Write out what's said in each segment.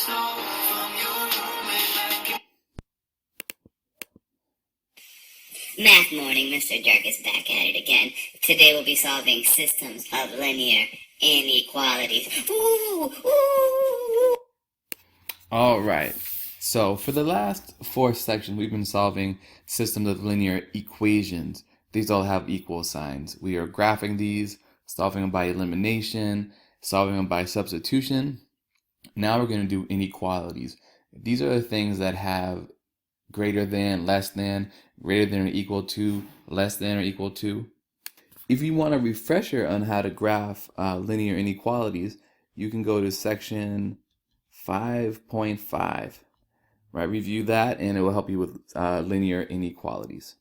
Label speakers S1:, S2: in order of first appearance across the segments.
S1: Math Morning, Mr. Dirk is back at it again. Today we'll be solving systems of linear inequalities. Ooh, ooh.
S2: All right. So for the last four sections, we've been solving systems of linear equations. These all have equal signs. We are graphing these, solving them by elimination, solving them by substitution. Now we're going to do inequalities. These are the things that have greater than, less than, greater than or equal to, less than or equal to. If you want a refresher on how to graph linear inequalities, you can go to section 5.5, right? Review that and it will help you with linear inequalities.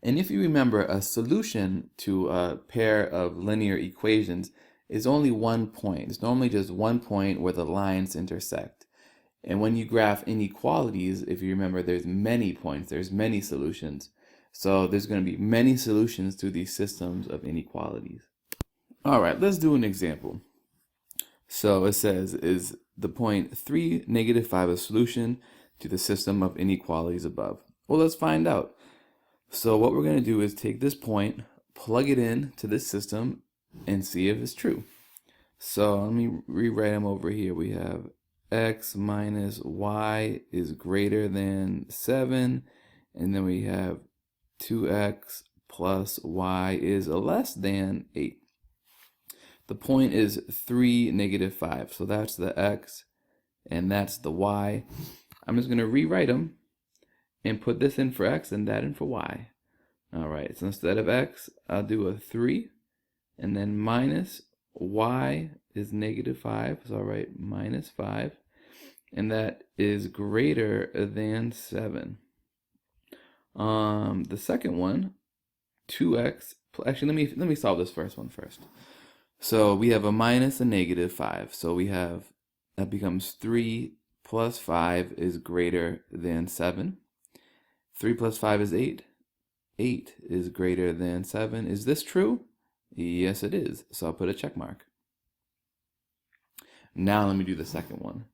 S2: And if you remember, a solution to a pair of linear equations is only one point. It's normally just one point where the lines intersect. And when you graph inequalities, if you remember, there's many points, there's many solutions. So there's going to be many solutions to these systems of inequalities. All right, let's do an example. So it says, is the point 3, -5 a solution to the system of inequalities above? Well, let's find out. So what we're going to do is take this point, plug it in to this system, and see if it's true. So let me rewrite them over here. We have x minus y is greater than 7, and then we have 2x plus y is less than 8. The point is 3, -5. So that's the x and that's the y. I'm just going to rewrite them and put this in for x and that in for y. All right, so instead of x, I'll do a 3 and then minus y is -5. So I'll write -5 and that is greater than 7. The second one, 2x, actually let me solve this first one first. So we have a minus and -5. So we have, that becomes 3 plus 5 is greater than 7. 3 plus 5 is 8. 8 is greater than 7. Is this true? Yes, it is. So I'll put a check mark. Now let me do the second one.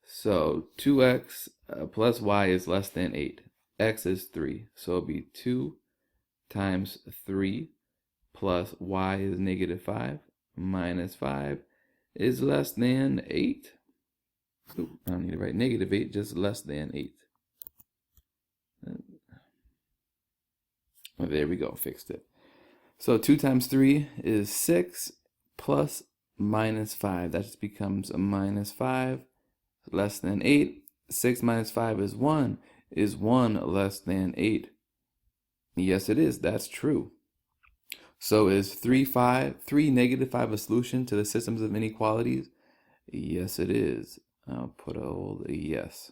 S2: So 2x plus y is less than 8. X is 3. So it'll be 2 times 3 plus y is -5 minus 5 is less than 8. Ooh, I don't need to write -8, just less than 8. Oh, there we go, fixed it. So 2 times 3 is 6 plus minus 5. That just becomes a -5 less than 8. 6 minus 5 is 1. Is 1 less than 8? Yes, it is. That's true. So is 3, -5 a solution to the systems of inequalities? Yes, it is. I'll put a old yes.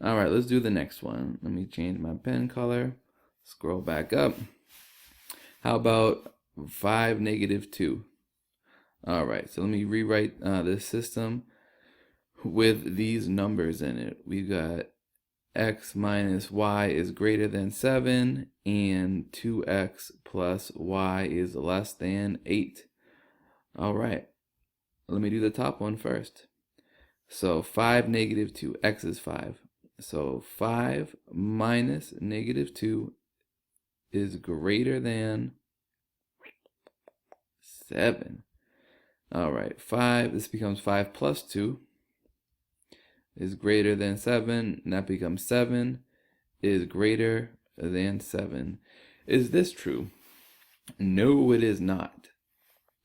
S2: All right, let's do the next one. Let me change my pen color. Scroll back up. How about 5, -2? All right, so let me rewrite this system with these numbers in it. We've got x minus y is greater than 7 and 2x plus y is less than 8. All right, let me do the top one first. So 5, -2, x is 5. So 5 minus -2 is greater than 7. All right, 5, this becomes 5 plus 2 is greater than 7, and that becomes 7 is greater than 7. Is this true? No, it is not.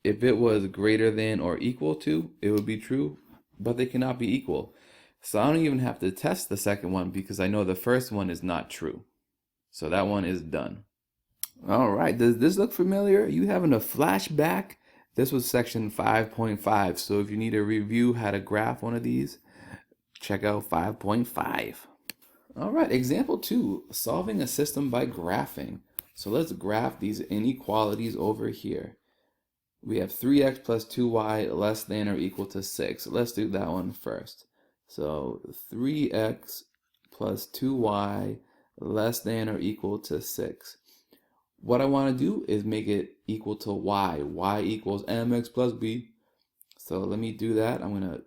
S2: If it was greater than or equal to, it would be true, but they cannot be equal. So I don't even have to test the second one because I know the first one is not true. So that one is done. All right, does this look familiar? You having a flashback? This was section 5.5, so if you need a review how to graph one of these, check out 5.5. All right, example 2, solving a system by graphing. So let's graph these inequalities over here. We have 3x plus 2y less than or equal to 6. Let's do that one first. So 3x plus 2y less than or equal to 6. What I want to do is make it equal to y. Y equals mx plus b. So let me do that. I'm going to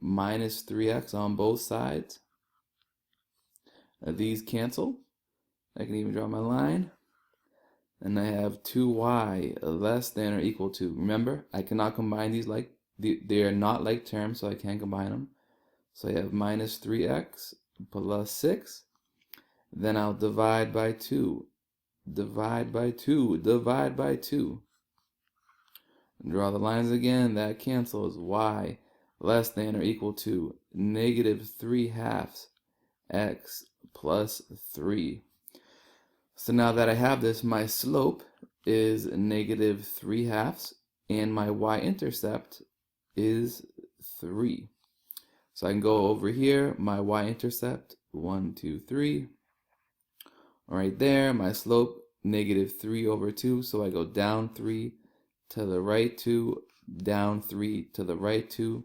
S2: minus 3x on both sides. These cancel. I can even draw my line. And I have 2y less than or equal to. Remember, I cannot combine these like, they are not like terms, so I can't combine them. So I have minus 3x plus 6. Then I'll divide by 2. Divide by 2. Divide by 2. Draw the lines again. That cancels. Y less than or equal to negative 3/2 x plus 3. So now that I have this, my slope is negative 3/2 and my y-intercept is 3. So I can go over here, my y-intercept, 1, 2, 3. Right there, my slope, negative 3/2. So I go down 3 to the right 2, down 3 to the right 2.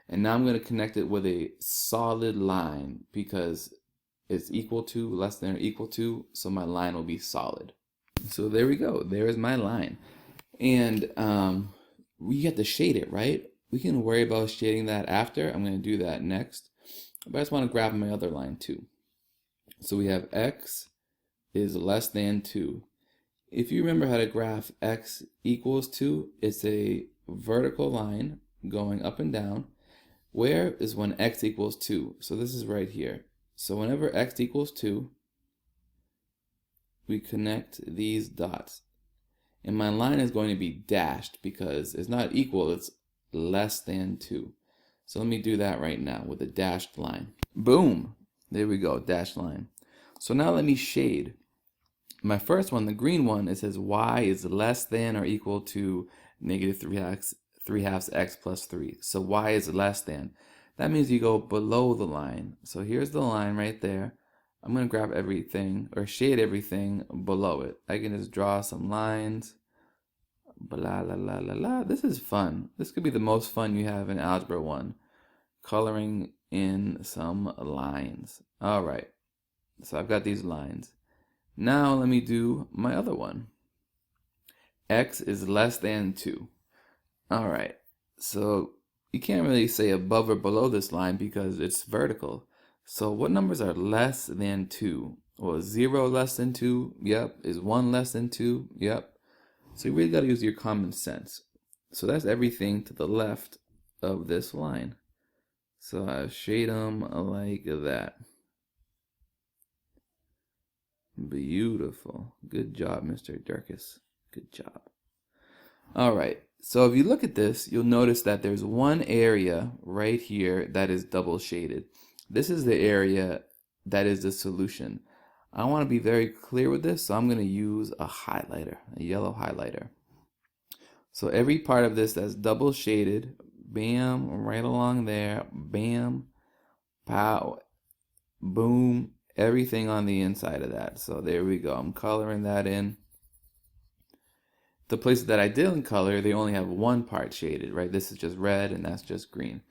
S2: And now I'm going to connect it with a solid line because it's equal to, less than or equal to, so my line will be solid. So there we go. There is my line. And we have to shade it, right? We can worry about shading that after. I'm going to do that next. But I just want to grab my other line too. So we have x is less than 2. If you remember how to graph x equals 2, it's a vertical line going up and down. Where is when x equals 2? So this is right here. So whenever x equals 2, we connect these dots. And my line is going to be dashed because it's not equal, it's less than 2. So let me do that right now with a dashed line. Boom! There we go, dashed line. So now let me shade. My first one, the green one, it says y is less than or equal to negative 3/2 x plus 3. So y is less than. That means you go below the line. So here's the line right there. I'm going to grab everything or shade everything below it. I can just draw some lines. Blah, la, la, la, la. This is fun. This could be the most fun you have in Algebra 1. Coloring in some lines. All right. So I've got these lines. Now let me do my other one. X is less than 2. All right. So you can't really say above or below this line because it's vertical. So what numbers are less than 2? Well, 0 less than 2? Yep. Is 1 less than 2? Yep. So you really got to use your common sense. So that's everything to the left of this line. So I shade them like that. Beautiful. Good job, Mr. Durkis. Good job. All right. So if you look at this, you'll notice that there's one area right here that is double shaded. This is the area that is the solution. I want to be very clear with this, so I'm going to use a highlighter, a yellow highlighter. So every part of this that's double shaded, bam, right along there, bam, pow, boom, everything on the inside of that. So there we go. I'm coloring that in. The places that I didn't color, they only have one part shaded, right? This is just red and that's just green.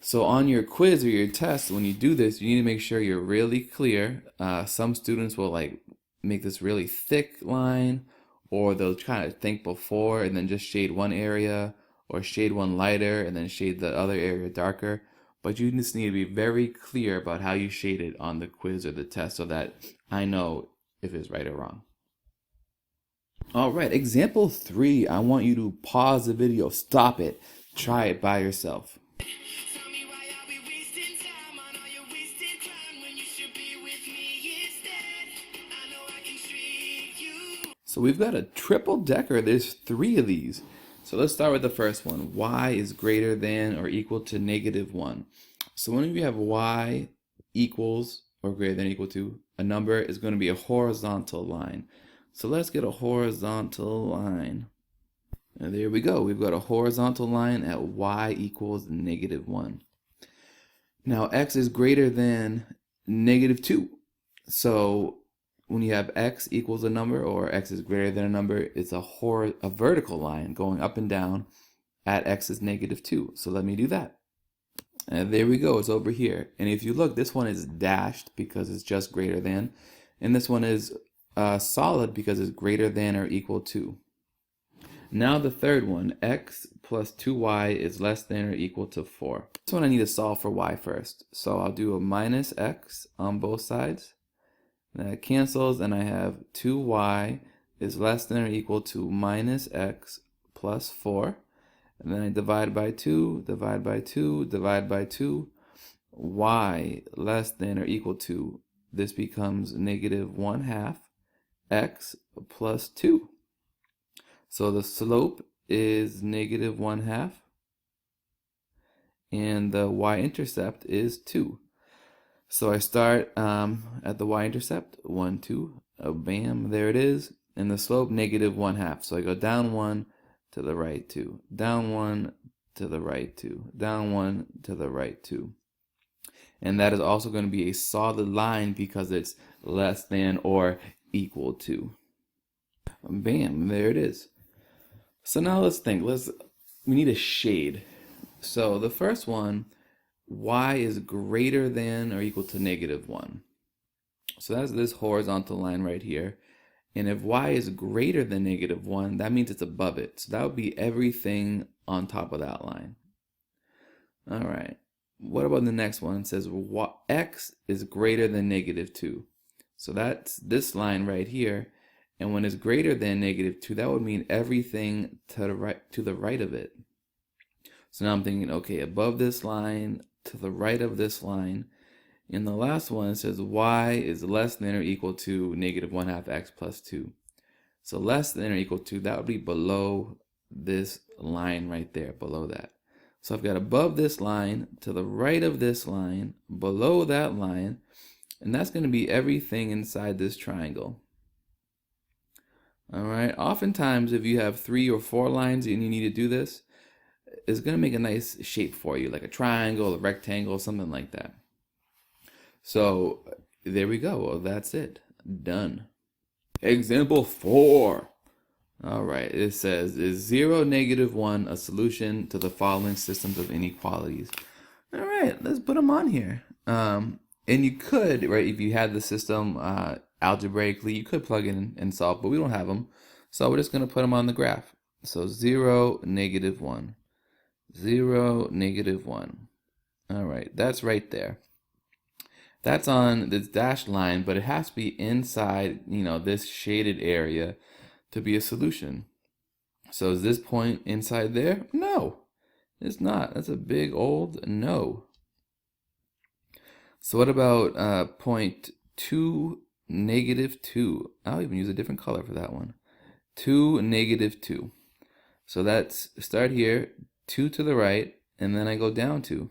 S2: So on your quiz or your test, when you do this, you need to make sure you're really clear. Some students will like make this really thick line, or they'll try to think before and then just shade one area, or shade one lighter and then shade the other area darker. But you just need to be very clear about how you shade it on the quiz or the test so that I know if it's right or wrong. All right, example 3. I want you to pause the video, stop it, try it by yourself. So we've got a triple decker. There's 3 of these. So let's start with the first one. Y is greater than or equal to -1. So when you have y equals or greater than or equal to, a number is going to be a horizontal line. So let's get a horizontal line. And there we go. We've got a horizontal line at y equals -1. Now x is greater than -2. So when you have x equals a number or x is greater than a number, it's a vertical line going up and down at x is -2. So let me do that. And there we go. It's over here. And if you look, this one is dashed because it's just greater than. And this one is solid because it's greater than or equal to. Now the third one, x plus 2y is less than or equal to 4. This one I need to solve for y first. So I'll do a minus x on both sides. That cancels, and I have 2y is less than or equal to minus x plus 4. And then I divide by 2, divide by 2, divide by 2. Y less than or equal to, this becomes negative 1/2 x plus 2. So the slope is negative 1/2, and the y-intercept is 2. So I start at the y-intercept, 1, 2, bam, there it is, and the slope negative 1/2. So I go down 1 to the right 2, down 1 to the right 2, down 1 to the right 2. And that is also going to be a solid line because it's less than or equal to. Bam, there it is. So now let's think. We need a shade. So the first one, y is greater than or equal to negative 1. So that's this horizontal line right here. And if y is greater than negative 1, that means it's above it. So that would be everything on top of that line. All right. What about the next one? It says x is greater than negative 2. So that's this line right here. And when it's greater than negative 2, that would mean everything to the right of it. So now I'm thinking, okay, above this line, to the right of this line. In the last one, it says y is less than or equal to negative 1/2 x plus 2. So less than or equal to, that would be below this line right there, below that. So I've got above this line, to the right of this line, below that line, and that's going to be everything inside this triangle. All right, oftentimes if you have 3 or 4 lines and you need to do this, it's going to make a nice shape for you, like a triangle, a rectangle, something like that. So there we go. Well, that's it. Done. Example 4. All right, it says, is 0, negative 1 a solution to the following systems of inequalities? All right, let's put them on here. And you could, right, if you had the system algebraically, you could plug in and solve, but we don't have them. So we're just going to put them on the graph. So 0, negative 1. 0, negative 1. All right, that's right there. That's on this dashed line, but it has to be inside, this shaded area to be a solution. So is this point inside there? No, it's not. That's a big old no. So what about point 2, negative 2? I'll even use a different color for that one. 2, negative 2. So that's start here, 2 to the right, and then I go down 2.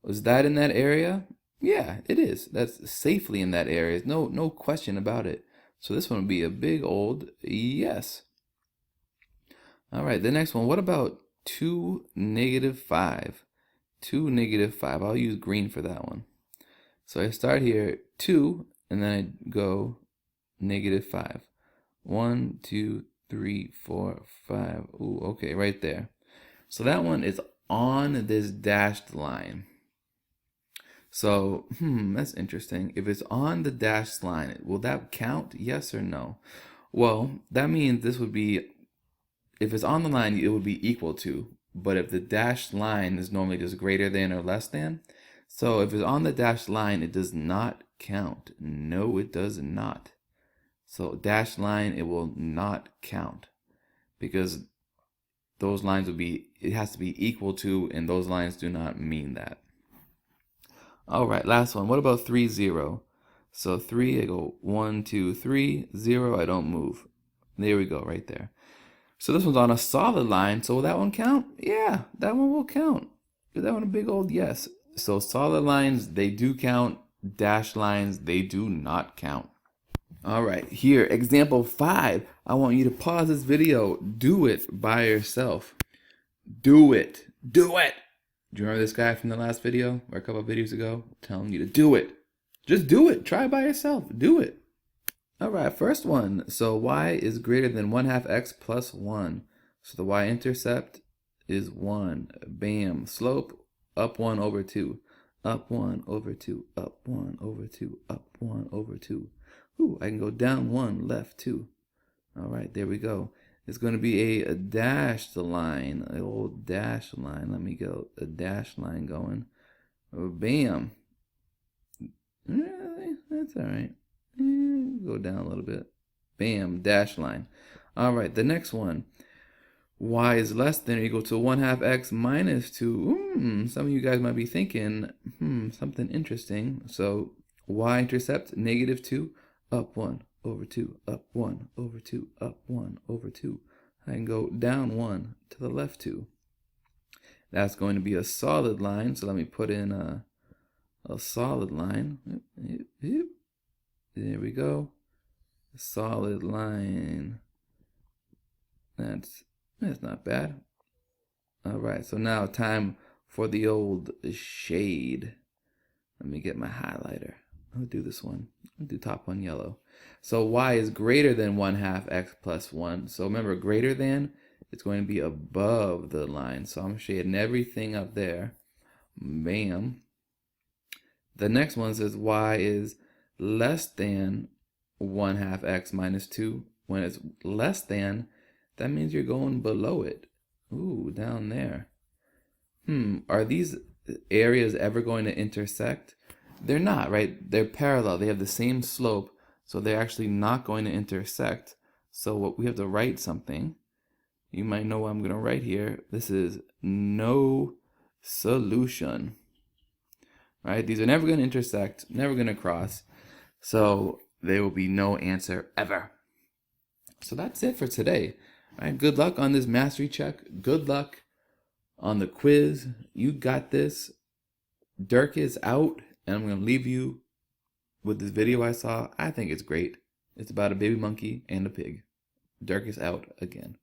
S2: Was that in that area? Yeah, it is. That's safely in that area. No question about it. So this one would be a big old yes. All right, the next one. What about 2, negative 5? 2, negative 5. I'll use green for that one. So I start here, 2, and then I go negative 5. 1, 2, 3, 4, 5. Ooh, okay, right there. So that one is on this dashed line. So, that's interesting. If it's on the dashed line, will that count? Yes or no? Well, that means this would be, if it's on the line, it would be equal to. But if the dashed line is normally just greater than or less than, so if it's on the dashed line, it does not count. No, it does not. So dashed line, it will not count because those lines would be, it has to be equal to, and those lines do not mean that. All right, last one. What about 3, 0? So 3, I go 1, 2, 3, 0, I don't move. There we go, right there. So this one's on a solid line, so will that one count? Yeah, that one will count. Is that one a big old yes? So solid lines, they do count. Dashed lines, they do not count. All right, here, example 5. I want you to pause this video. Do it by yourself. Do it. Do it. Do you remember this guy from the last video or a couple of videos ago telling you to do it? Just do it. Try it by yourself. Do it. All right, first one. So y is greater than 1/2 x plus 1. So the y-intercept is 1. Bam. Slope, up 1 over 2. Up 1 over 2. Up 1 over 2. Up 1 over 2. Ooh, I can go down 1, left 2. All right, there we go. It's going to be a dashed line, a old dashed line. Let me go a dashed line going. Oh, bam. That's all right. Go down a little bit. Bam, dash line. All right, the next one. Y is less than or equal to 1/2 x minus 2. Some of you guys might be thinking, something interesting. So y-intercept, -2, up 1, over 2, up 1, over 2, up 1, over 2. I can go down 1, to the left 2. That's going to be a solid line. So let me put in a solid line. There we go. Solid line. That's not bad. All right, so now time for the old shade. Let me get my highlighter. I'll do this one. I'll do top one yellow. So y is greater than 1/2 x plus 1. So remember, greater than, it's going to be above the line. So I'm shading everything up there. Bam. The next one says y is less than 1/2 x minus 2. When it's less than, that means you're going below it. Ooh, down there. Are these areas ever going to intersect? They're not, right? They're parallel. They have the same slope, so they're actually not going to intersect. So what we have to write something. You might know what I'm going to write here. This is no solution. Right? These are never going to intersect, never going to cross. So there will be no answer ever. So that's it for today. All right, good luck on this mastery check. Good luck on the quiz. You got this. Dirk is out, and I'm going to leave you with this video I saw. I think it's great. It's about a baby monkey and a pig. Dirk is out again.